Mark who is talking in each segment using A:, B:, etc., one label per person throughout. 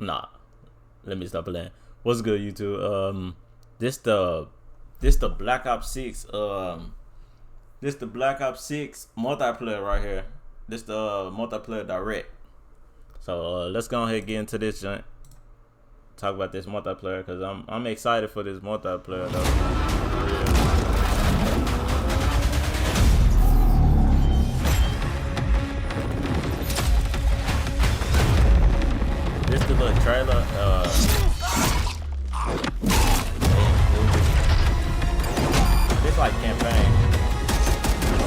A: Nah, let me stop playing. What's good, YouTube? This the Black Ops 6. This the Black Ops 6 multiplayer right here. This the multiplayer direct. So let's go ahead and get into this joint. Talk about this multiplayer because I'm excited for this multiplayer though. This the little trailer. This like campaign.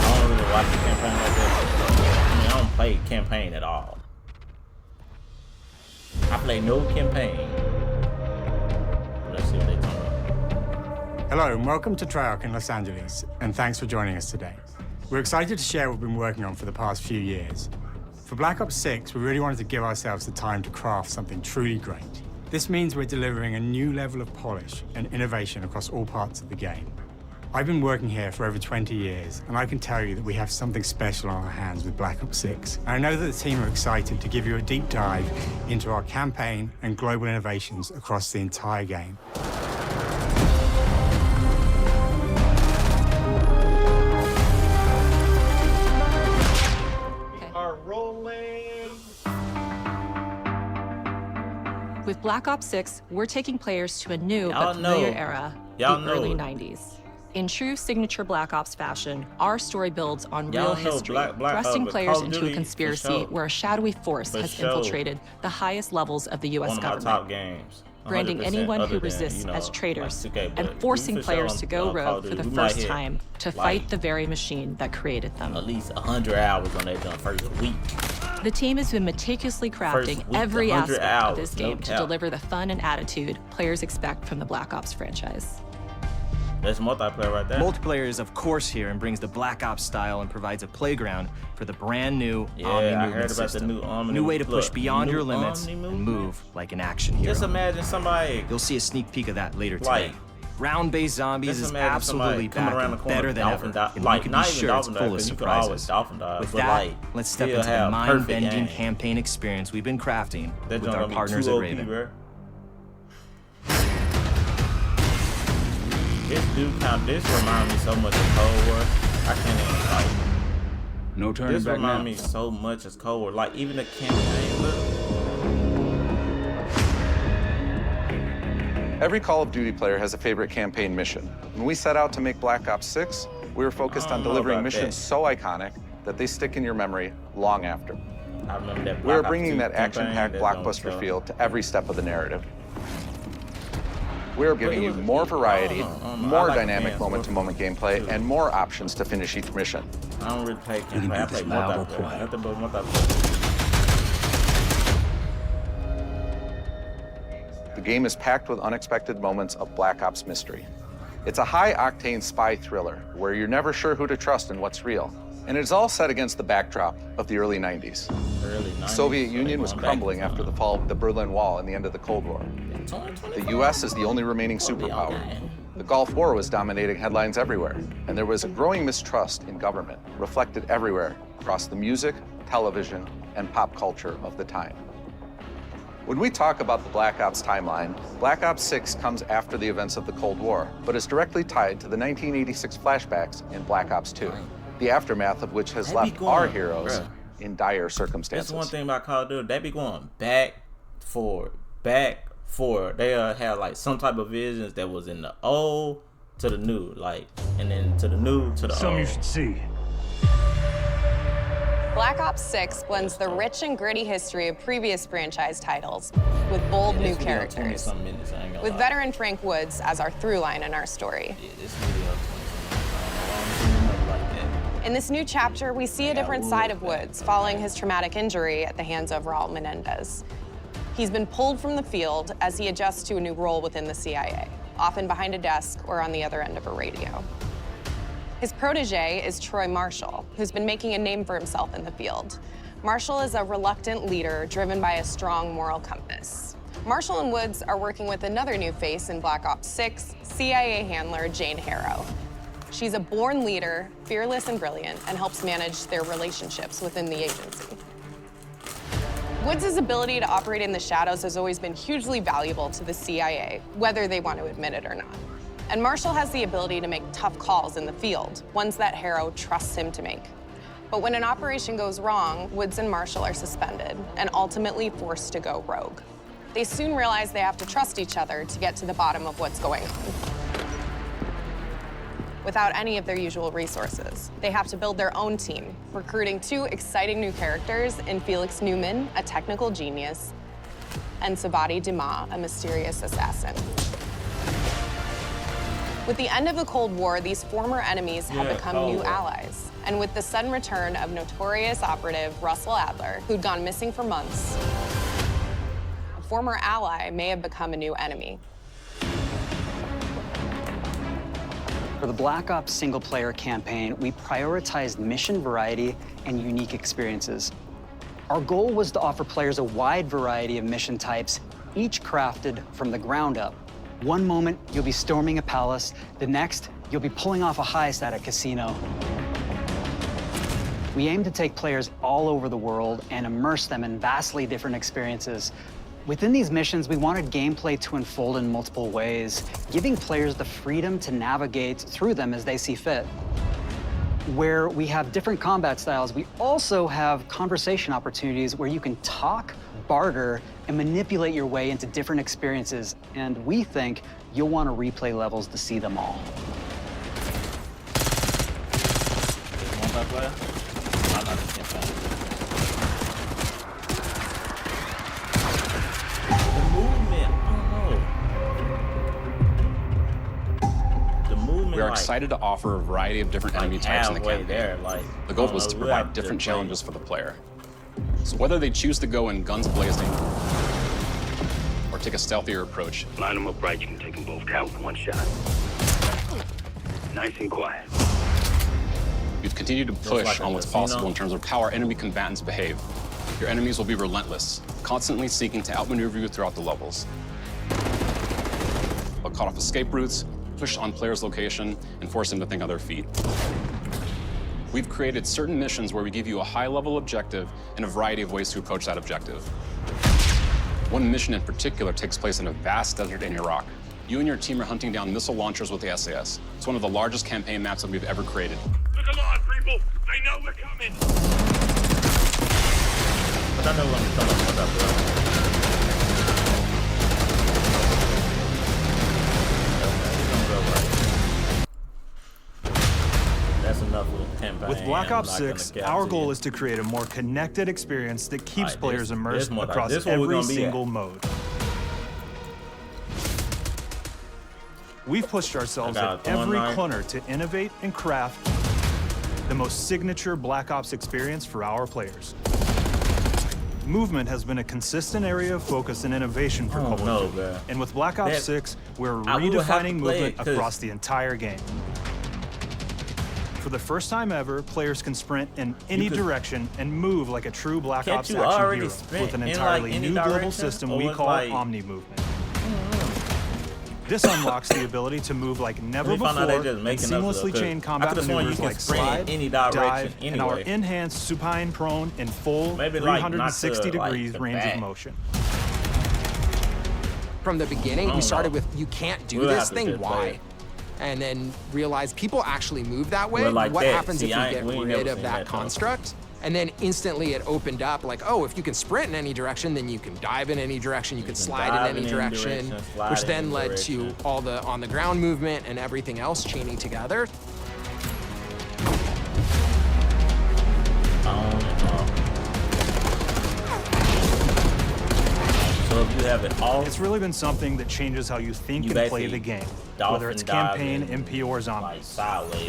A: I don't really watch the campaign like this. I mean, I don't play campaign at all. I play no campaign. Let's see what they talking about.
B: Hello and welcome to Treyarch in Los Angeles, and thanks for joining us today. We're excited to share what we've been working on for the past few years. For Black Ops 6, we really wanted to give ourselves the time to craft something truly great. This means we're delivering a new level of polish and innovation across all parts of the game. I've been working here for over 20 years, and I can tell you that we have something special on our hands with Black Ops 6. And I know that the team are excited to give you a deep dive into our campaign and global innovations across the entire game.
C: With Black Ops 6, we're taking players to a new but familiar era, the early 90s. In true signature Black Ops fashion, our story builds on real history, thrusting players into a conspiracy where a shadowy force has infiltrated the highest levels of the U.S. government, branding anyone who resists as traitors and forcing players to go rogue for the first time to fight the very machine that created them.
A: At least 100 hours on that done first week.
C: The team has been meticulously crafting every aspect of this game to deliver the fun and attitude players expect from the Black Ops franchise.
A: That's multiplayer right there.
D: Multiplayer is, of course, here and brings the Black Ops style and provides a playground for the brand new Omni movement system. New way to push beyond your limits and move like an action hero.
A: Just imagine somebody.
D: You'll see a sneak peek of that later today. Round-based zombies is absolutely back and better than ever, and you can be sure it's full of surprises. With that, let's step into the mind-bending campaign experience we've been crafting with our partners at Raven.
A: This reminds me so much of Cold War. I can't even like.
E: No turning back now.
A: This reminds me so much of Cold War. Like even the campaign look.
F: Every Call of Duty player has a favorite campaign mission. When we set out to make Black Ops 6, we were focused on delivering missions so iconic that they stick in your memory long after.
A: I remember that.
F: We are bringing that action-packed blockbuster feel to every step of the narrative. We are giving you more variety, more dynamic moment-to-moment gameplay, and more options to finish each mission.
A: I don't really play campaign. I play multiplayer. Nothing but multiplayer.
F: The game is packed with unexpected moments of Black Ops mystery. It's a high-octane spy thriller where you're never sure who to trust and what's real. And it's all set against the backdrop of the early 90s. The Soviet Union was crumbling after the fall of the Berlin Wall and the end of the Cold War. The US is the only remaining superpower. The Gulf War was dominating headlines everywhere, and there was a growing mistrust in government, reflected everywhere across the music, television, and pop culture of the time. When we talk about the Black Ops timeline, Black Ops 6 comes after the events of the Cold War, but is directly tied to the 1986 flashbacks in Black Ops 2, the aftermath of which has left our heroes in dire circumstances.
A: That's one thing about Call of Duty. They be going back, forward. They had like some type of visions that was in the old to the new, like, and then to the new to the old.
E: Something you should see.
G: Black Ops 6 blends the rich and gritty history of previous franchise titles with bold new characters, with veteran Frank Woods as our through line in our story. In this new chapter, we see a different side of Woods following his traumatic injury at the hands of Raul Menendez. He's been pulled from the field as he adjusts to a new role within the CIA, often behind a desk or on the other end of a radio. His protege is Troy Marshall, who's been making a name for himself in the field. Marshall is a reluctant leader driven by a strong moral compass. Marshall and Woods are working with another new face in Black Ops 6, CIA handler Jane Harrow. She's a born leader, fearless and brilliant, and helps manage their relationships within the agency. Woods' ability to operate in the shadows has always been hugely valuable to the CIA, whether they want to admit it or not. And Marshall has the ability to make tough calls in the field, ones that Harrow trusts him to make. But when an operation goes wrong, Woods and Marshall are suspended and ultimately forced to go rogue. They soon realize they have to trust each other to get to the bottom of what's going on. Without any of their usual resources, they have to build their own team, recruiting 2 exciting new characters in Felix Newman, a technical genius, and Savati Dumas, a mysterious assassin. With the end of the Cold War, these former enemies have become new allies. And with the sudden return of notorious operative Russell Adler, who'd gone missing for months, a former ally may have become a new enemy.
H: For the Black Ops single-player campaign, we prioritized mission variety and unique experiences. Our goal was to offer players a wide variety of mission types, each crafted from the ground up. One moment, you'll be storming a palace. The next, you'll be pulling off a heist at a casino. We aim to take players all over the world and immerse them in vastly different experiences. Within these missions, we wanted gameplay to unfold in multiple ways, giving players the freedom to navigate through them as they see fit. Where we have different combat styles, we also have conversation opportunities where you can talk, barter, and manipulate your way into different experiences. And we think you'll want to replay levels to see them all.
E: We are excited to offer a variety of different enemy types in the campaign. The goal was to provide different challenges for the player. So whether they choose to go in guns blazing or take a stealthier approach.
I: Line them up right, you can take them both out with one shot. Nice and quiet.
E: We've continued to push on what's possible in terms of how our enemy combatants behave. Your enemies will be relentless, constantly seeking to outmaneuver you throughout the levels. They'll cut off escape routes, push on players' location, and force them to think on their feet. We've created certain missions where we give you a high-level objective and a variety of ways to approach that objective. One mission in particular takes place in a vast desert in Iraq. You and your team are hunting down missile launchers with the SAS. It's one of the largest campaign maps that we've ever created.
I: Look alive, people! They know we're coming!
J: With Black Ops 6, our goal is to create a more connected experience that keeps players immersed across every single mode. We've pushed ourselves at every corner to innovate and craft the most signature Black Ops experience for our players. Movement has been a consistent area of focus and innovation for Call of Duty. And with Black Ops 6, we're redefining movement across the entire game. For the first time ever, players can sprint in any direction and move like a true Black Ops action hero with an entirely new global system we call Omni Movement. This unlocks the ability to move like never before and seamlessly chain combat maneuvers like slide, dive, and our enhanced supine prone in full 360 degrees range of motion.
K: From the beginning, we started with, you can't do this thing, why? And then realized people actually move that way. What happens if we get rid of that construct? And then instantly it opened up like, oh, if you can sprint in any direction, then you can dive in any direction, you can slide in any direction, which then led to all the on-the-ground movement and everything else chaining together.
A: So if you have it all,
J: it's really been something that changes how you think and play the game, whether it's campaign, MP, or zombies.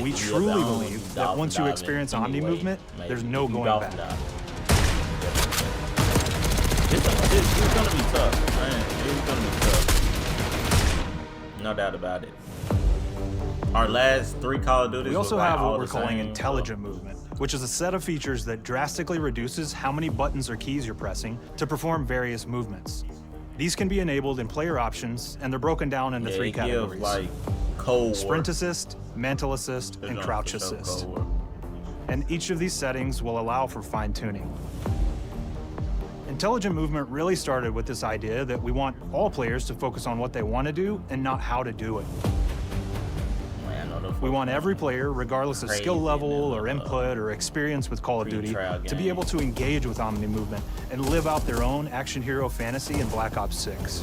J: We truly believe that once you experience Omni movement, there's no going back.
A: It's gonna be tough, man. It's gonna be tough. No doubt about it. Our last 3 Call of Duties.
J: We also have what we're calling intelligent movement, which is a set of features that drastically reduces how many buttons or keys you're pressing to perform various movements. These can be enabled in player options, and they're broken down into 3 categories.
A: Like Cold
J: Sprint Assist, Mantle Assist, and Crouch Assist. And each of these settings will allow for fine-tuning. Intelligent movement really started with this idea that we want all players to focus on what they want to do and not how to do it. We want every player, regardless of skill level or input or experience with Call of Duty, to be able to engage with Omni movement and live out their own action hero fantasy in Black Ops 6.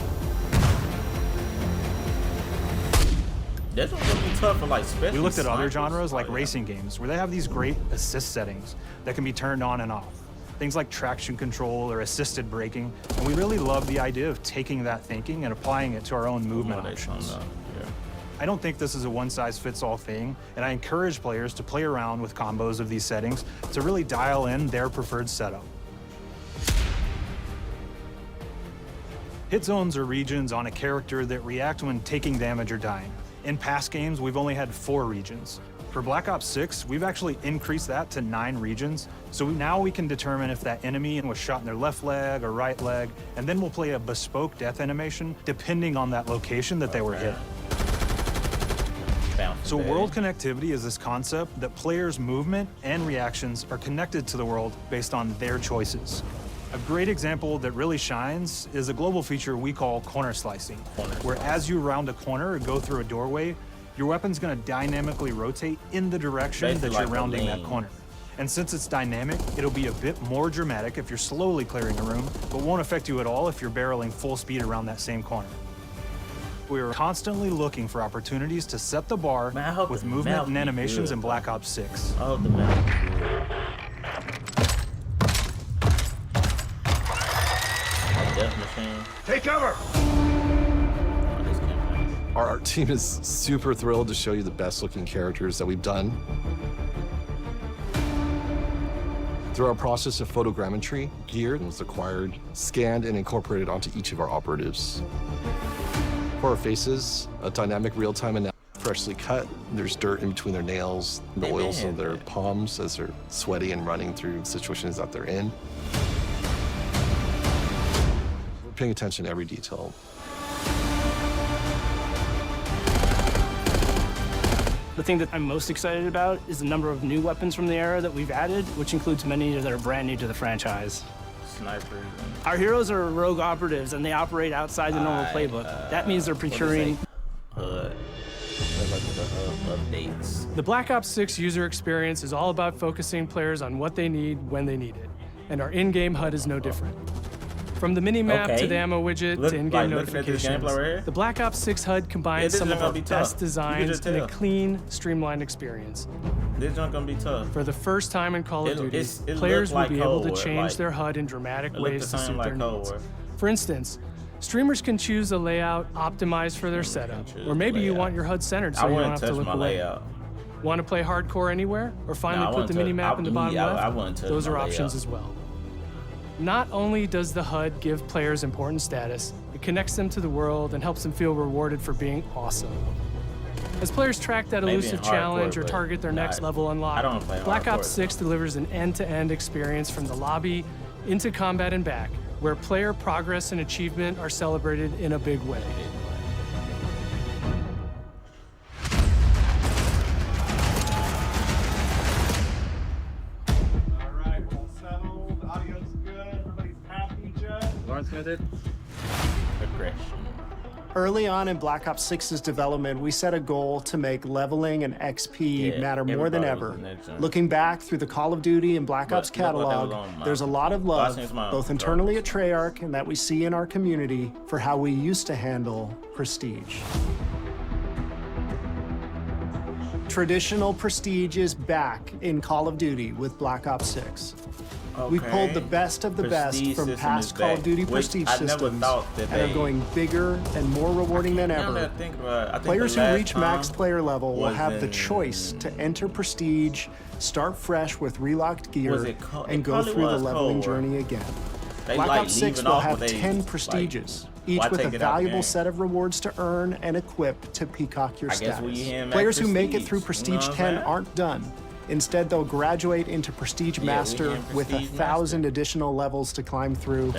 A: This one's gonna be tough for like special.
J: We looked at other genres like racing games, where they have these great assist settings that can be turned on and off. Things like traction control or assisted braking, and we really love the idea of taking that thinking and applying it to our own movement options. I don't think this is a one-size-fits-all thing, and I encourage players to play around with combos of these settings to really dial in their preferred setup. Hit zones are regions on a character that react when taking damage or dying. In past games, we've only had 4 regions. For Black Ops 6, we've actually increased that to 9 regions, so now we can determine if that enemy was shot in their left leg or right leg, and then we'll play a bespoke death animation depending on that location that they were hit. So world connectivity is this concept that players' movement and reactions are connected to the world based on their choices. A great example that really shines is a global feature we call corner slicing, where as you round a corner or go through a doorway, your weapon's gonna dynamically rotate in the direction that you're rounding that corner. And since it's dynamic, it'll be a bit more dramatic if you're slowly clearing a room, but won't affect you at all if you're barreling full speed around that same corner. We're constantly looking for opportunities to set the bar with movement and animations in Black Ops 6.
A: Oh, the map. Death machine.
I: Take cover!
L: Our art team is super thrilled to show you the best looking characters that we've done. Through our process of photogrammetry, gear was acquired, scanned, and incorporated onto each of our operatives. For our faces, a dynamic real-time analysis, freshly cut. There's dirt in between their nails, the oils of their palms as they're sweaty and running through situations that they're in. We're paying attention to every detail.
M: The thing that I'm most excited about is the number of new weapons from the era that we've added, which includes many that are brand new to the franchise.
A: Snipers.
M: Our heroes are rogue operatives, and they operate outside the normal playbook. That means they're procuring
A: updates.
N: The Black Ops 6 user experience is all about focusing players on what they need when they need it, and our in-game HUD is no different. From the mini-map to the ammo widget to in-game notifications, the Black Ops 6 HUD combines some of our best designs in a clean, streamlined experience.
A: This is not gonna be tough.
N: For the first time in Call of Duty, players will be able to change their HUD in dramatic ways to suit their needs. For instance, streamers can choose a layout optimized for their setup, or maybe you want your HUD centered so you don't have to look away. Want to play hardcore anywhere, or finally put the mini-map in the bottom left? Those are options as well. Not only does the HUD give players important status, it connects them to the world and helps them feel rewarded for being awesome. As players track that elusive challenge or target their next level unlock, Black Ops 6 delivers an end-to-end experience from the lobby into combat and back, where player progress and achievement are celebrated in a big way.
A: Aggression.
O: Early on in Black Ops 6's development, we set a goal to make leveling and XP matter more than ever. Looking back through the Call of Duty and Black Ops catalog, there's a lot of love, both internally at Treyarch and that we see in our community, for how we used to handle prestige. Traditional prestige is back in Call of Duty with Black Ops 6. We pulled the best of the best from past Call of Duty prestige systems and are going bigger and more rewarding than ever. Players who reach max player level will have the choice to enter prestige, start fresh with relocked gear, and go through the leveling journey again. Black Ops 6 will have 10 prestiges, each with a valuable set of rewards to earn and equip to peacock your status. Players who make it through Prestige 10 aren't done. Instead, they'll graduate into Prestige Master with 1,000 additional levels to climb through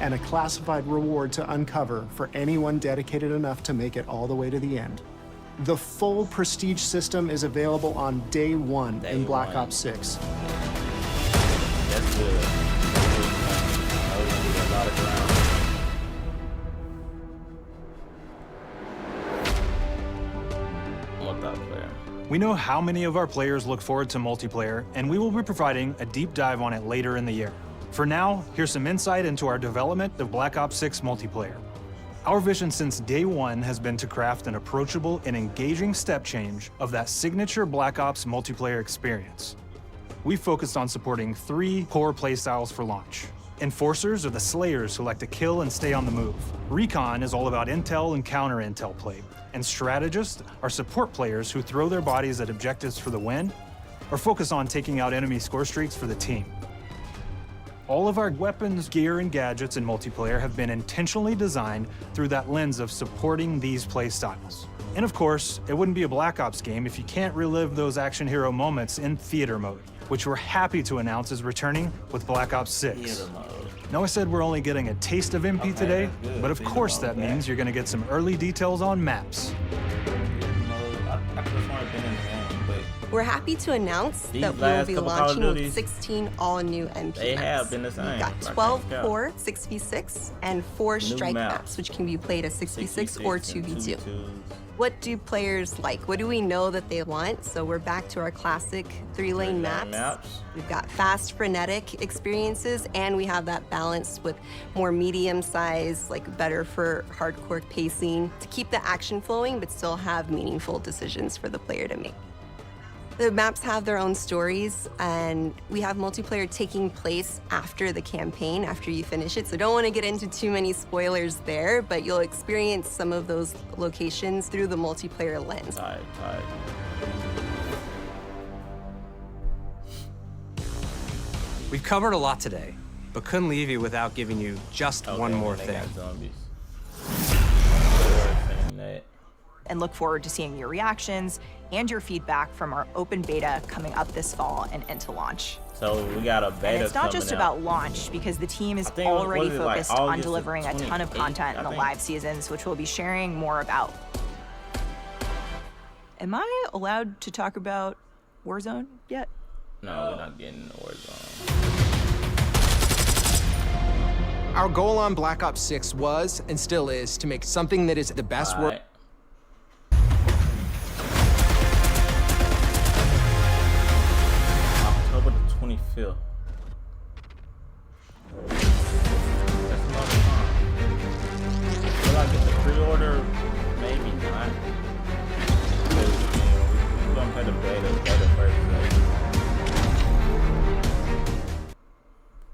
O: and a classified reward to uncover for anyone dedicated enough to make it all the way to the end. The full Prestige system is available on day one in Black Ops 6.
A: That's good.
J: We know how many of our players look forward to multiplayer, and we will be providing a deep dive on it later in the year. For now, here's some insight into our development of Black Ops 6 multiplayer. Our vision since day one has been to craft an approachable and engaging step change of that signature Black Ops multiplayer experience. We focused on supporting 3 core playstyles for launch. Enforcers are the slayers who like to kill and stay on the move. Recon is all about intel and counter-intel play. And strategists are support players who throw their bodies at objectives for the win or focus on taking out enemy score streaks for the team. All of our weapons, gear, and gadgets in multiplayer have been intentionally designed through that lens of supporting these play styles. And of course, it wouldn't be a Black Ops game if you can't relive those action hero moments in theater mode, which we're happy to announce is returning with Black Ops 6. Now, I said we're only getting a taste of MP today, but of course that means you're gonna get some early details on maps.
P: We're happy to announce that we will be launching with 16 all-new MP maps.
A: They have been the same.
P: We've got 12 core 6v6 and 4 strike maps, which can be played as 6v6 or 2v2. What do players like? What do we know that they want? So we're back to our classic 3-lane maps. We've got fast, frenetic experiences, and we have that balance with more medium size, like better for hardcore pacing, to keep the action flowing, but still have meaningful decisions for the player to make. The maps have their own stories, and we have multiplayer taking place after the campaign, after you finish it. So don't want to get into too many spoilers there, but you'll experience some of those locations through the multiplayer lens.
D: We've covered a lot today, but couldn't leave you without giving you just one more thing.
Q: And look forward to seeing your reactions and your feedback from our open beta coming up this fall and into launch.
A: So we got a beta.
Q: And it's not just about launch, because the team is already focused on delivering a ton of content in the live seasons, which we'll be sharing more about. Am I allowed to talk about Warzone yet?
A: No, we're not getting into Warzone.
K: Our goal on Black Ops 6 was, and still is, to make something that is the best work.
A: October the 25th. That's another time. Will I get the pre-order? Maybe not. We're gonna play the beta first.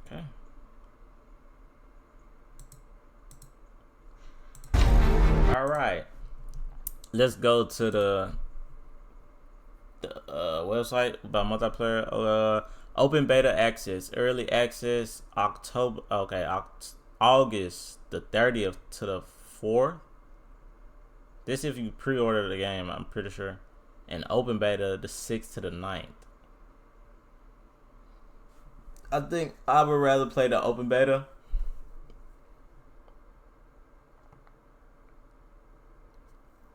A: Okay. All right. Let's go to the website about multiplayer. Open beta access, early access, October. Okay, August the 30th to the 4th. This if you pre-order the game, I'm pretty sure. And open beta the 6th to the 9th. I think I would rather play the open beta.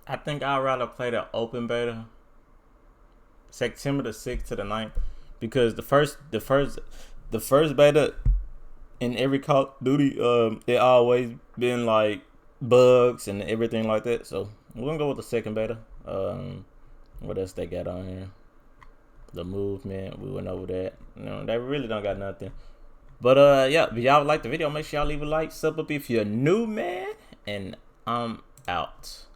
A: I think I'd rather play the open beta. September the 6th to the 9th. Because the first beta in every Call of Duty, it always been like bugs and everything like that. So we're gonna go with the second beta. What else they got on here? The movement, we went over that. No, they really don't got nothing. But yeah, if y'all like the video, make sure y'all leave a like, sub up if you're new, man. And I'm out.